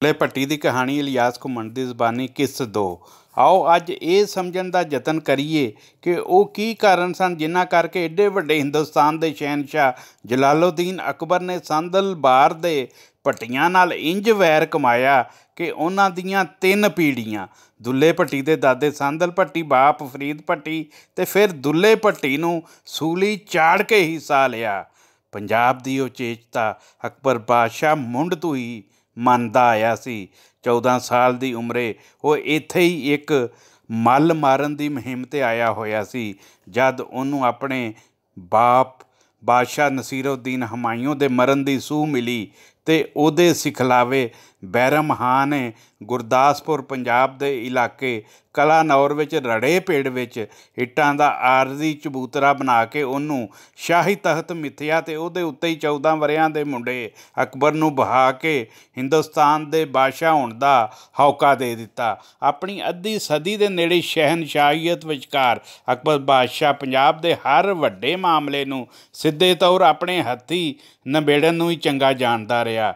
ਦੁੱਲੇ ਭੱਟੀ ਦੀ ਕਹਾਣੀ ਇਲਿਆਸ ਘੁੰਮਣ ਦੀ ਜ਼ਬਾਨੀ ਕਿਸ ਦੋ। ਆਓ ਅੱਜ ਇਹ ਸਮਝਣ ਦਾ ਯਤਨ ਕਰੀਏ ਕਿ ਉਹ ਕੀ ਕਾਰਨ ਸਨ ਜਿਨ੍ਹਾਂ ਕਰਕੇ ਏਡੇ ਵੱਡੇ ਹਿੰਦੁਸਤਾਨ ਦੇ ਸ਼ਹਿਨਸ਼ਾਹ ਜਲਾਲੁਦੀਨ ਅਕਬਰ ਨੇ ਸੰਦਲਬਾਰ ਦੇ ਭੱਟੀਆਂ ਨਾਲ ਇੰਜ ਵੈਰ ਕਮਾਇਆ ਕਿ ਉਹਨਾਂ ਦੀਆਂ 3 ਪੀੜ੍ਹੀਆਂ ਦੁੱਲੇ ਭੱਟੀ ਦੇ ਦਾਦੇ ਸੰਦਲ ਭੱਟੀ, ਬਾਪ ਫਰੀਦ ਭੱਟੀ ਅਤੇ ਫਿਰ ਦੁੱਲੇ ਭੱਟੀ ਨੂੰ ਸੂਲੀ ਚਾੜ ਕੇ ਹੀ ਸਾਹ ਲਿਆ। ਪੰਜਾਬ ਦੀ ਉਚੇਚਤਾ ਅਕਬਰ ਬਾਦਸ਼ਾਹ ਮੁੰਡ ਤੋਂ ਹੀ ਮੰਨਦਾ ਆਇਆ ਸੀ। 14 ਸਾਲ ਦੀ ਉਮਰੇ ਉਹ ਇੱਥੇ ਹੀ ਇੱਕ ਮੱਲ ਮਾਰਨ ਦੀ ਮੁਹਿੰਮ 'ਤੇ ਆਇਆ ਹੋਇਆ ਸੀ ਜਦ ਉਹਨੂੰ ਆਪਣੇ ਬਾਪ ਬਾਦਸ਼ਾਹ ਨਸੀਰਉਦੀਨ ਹਮਾਯੂੰ ਦੇ ਮਰਨ ਦੀ ਸੂਹ ਮਿਲੀ ਅਤੇ ਉਹਦੇ ਸਿਖਲਾਵੇ ਬੈਰਮ ਖਾਨ ਨੇ ਗੁਰਦਾਸਪੁਰ ਪੰਜਾਬ ਦੇ ਇਲਾਕੇ ਕਲਾਨੌਰ ਵਿੱਚ ਰੜੇ ਪੇੜ ਵਿੱਚ ਇੱਟਾਂ ਦਾ ਆਰਜ਼ੀ ਚਬੂਤਰਾ ਬਣਾ ਕੇ ਉਹਨੂੰ ਸ਼ਾਹੀ ਤਖ਼ਤ ਮਿਥਿਆ ਅਤੇ ਉਹਦੇ ਉੱਤੇ ਹੀ 14 ਵਰ੍ਹਿਆਂ ਦੇ ਮੁੰਡੇ ਅਕਬਰ ਨੂੰ ਬਹਾ ਕੇ ਹਿੰਦੁਸਤਾਨ ਦੇ ਬਾਦਸ਼ਾਹ ਹੋਣ ਦਾ ਹੌਕਾ ਦੇ ਦਿੱਤਾ। ਆਪਣੀ ਅੱਧੀ ਸਦੀ ਦੇ ਨੇੜੇ ਸ਼ਹਿਨਸ਼ਾਹੀਅਤ ਵਿਚਕਾਰ ਅਕਬਰ ਬਾਦਸ਼ਾਹ ਪੰਜਾਬ ਦੇ ਹਰ ਵੱਡੇ ਮਾਮਲੇ ਨੂੰ ਸਿੱਧੇ ਤੌਰ ਆਪਣੇ ਹੱਥੀਂ ਨਿਬੇੜਨ ਨੂੰ ਹੀ ਚੰਗਾ ਜਾਣਦਾ ਰਿਹਾ।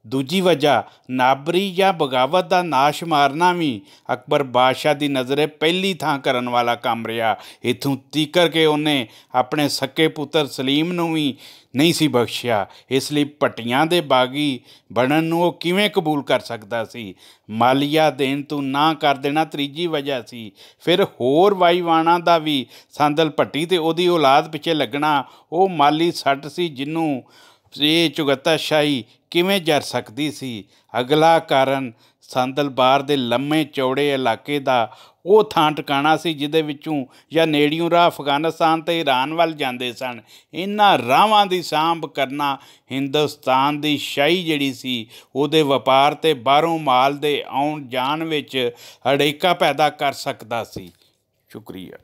ਦੂਜੀ ਵਜ੍ਹਾ ਨਾਬਰੀ ਜਾਂ ਬਗਾਵਤ ਦਾ ਨਾਸ਼ ਮਾਰਨਾ ਵੀ ਅਕਬਰ ਬਾਦਸ਼ਾਹ ਦੀ ਨਜ਼ਰੇ ਪਹਿਲੀ ਥਾਂ ਕਰਨ ਵਾਲਾ ਕੰਮ ਰਿਹਾ। ਇੱਥੋਂ ਤੀਕਰ ਕਿ ਉਹਨੇ ਆਪਣੇ ਸਕੇ ਪੁੱਤਰ ਸਲੀਮ ਨੂੰ ਵੀ ਨਹੀਂ ਸੀ ਬਖਸ਼ਿਆ। ਇਸ ਲਈ ਭੱਟੀਆਂ ਦੇ ਬਾਗੀ ਬਣਨ ਨੂੰ ਉਹ ਕਿਵੇਂ ਕਬੂਲ ਕਰ ਸਕਦਾ ਸੀ। ਮਾਲੀਆ ਦੇਣ ਤੋਂ ਨਾ ਕਰ ਦੇਣਾ ਤੀਜੀ ਵਜ੍ਹਾ ਸੀ। ਫਿਰ ਹੋਰ ਵਾਈਵਾਨਾਂ ਦਾ ਵੀ ਸੰਦਲ ਭੱਟੀ ਅਤੇ ਉਹਦੀ ਔਲਾਦ ਪਿੱਛੇ ਲੱਗਣਾ ਉਹ ਮਾਲੀ ਸੱਟ ਸੀ ਜਿਹਨੂੰ ਇਹ ਚੁਗੱਤਾਸ਼ਾਹੀ ਕਿਵੇਂ ਜਰ ਸਕਦੀ ਸੀ। ਅਗਲਾ ਕਾਰਨ ਸੰਦਲਬਾਰ ਦੇ ਲੰਮੇ ਚੌੜੇ ਇਲਾਕੇ ਦਾ ਉਹ ਥਾਂ ਟਿਕਾਣਾ ਸੀ ਜਿਹਦੇ ਵਿੱਚੋਂ ਜਾਂ ਨੇੜਿਓਂ ਰਾਹ ਅਫਗਾਨਿਸਤਾਨ ਅਤੇ ਈਰਾਨ ਵੱਲ ਜਾਂਦੇ ਸਨ। ਇਹਨਾਂ ਰਾਹਾਂ ਦੀ ਸਾਂਭ ਕਰਨਾ ਹਿੰਦੁਸਤਾਨ ਦੀ ਸ਼ਾਹੀ ਜਿਹੜੀ ਸੀ ਉਹਦੇ ਵਪਾਰ ਅਤੇ ਬਾਹਰੋਂ ਮਾਲ ਦੇ ਆਉਣ ਜਾਣ ਵਿੱਚ ਅੜਿੱਕਾ ਪੈਦਾ ਕਰ ਸਕਦਾ ਸੀ। ਸ਼ੁਕਰੀਆ।